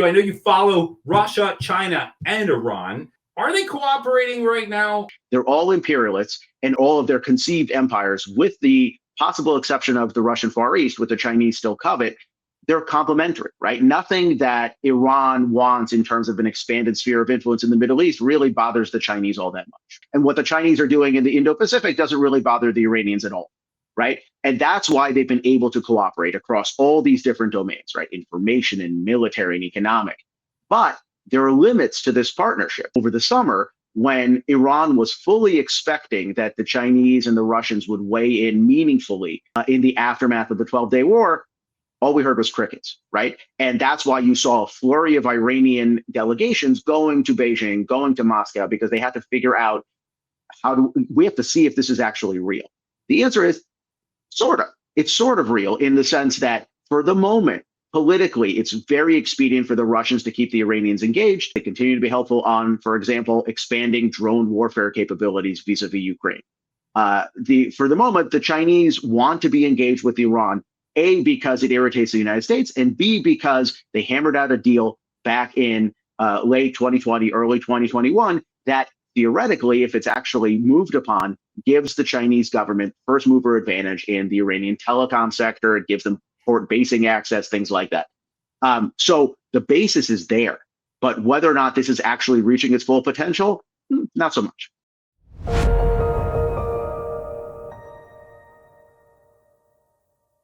I know you follow Russia, China, and Iran. Are they cooperating right now? They're all imperialists, and all of their conceived empires, with the possible exception of the Russian Far East, which the Chinese still covet, they're complementary, right? Nothing that Iran wants in terms of an expanded sphere of influence in the Middle East really bothers the Chinese all that much. And what the Chinese are doing in the Indo-Pacific doesn't really bother the Iranians at all, right? And that's why they've been able to cooperate across all these different domains, right? Information and military and economic. But there are limits to this partnership. Over the summer, when Iran was fully expecting that the Chinese and the Russians would weigh in meaningfully in the aftermath of the 12-day war, all we heard was crickets, right? And that's why you saw a flurry of Iranian delegations going to Beijing, going to Moscow, because they had to figure out we have to see if this is actually real. The answer is sort of. It's sort of real in the sense that for the moment, politically, it's very expedient for the Russians to keep the Iranians engaged. They continue to be helpful on, for example, expanding drone warfare capabilities vis-a-vis Ukraine. For the moment, the Chinese want to be engaged with Iran, A, because it irritates the United States, and B, because they hammered out a deal back in late 2020, early 2021, that theoretically, if it's actually moved upon, gives the Chinese government first mover advantage in the Iranian telecom sector. It gives them port basing access, things like that. So the basis is there, but whether or not this is actually reaching its full potential, not so much.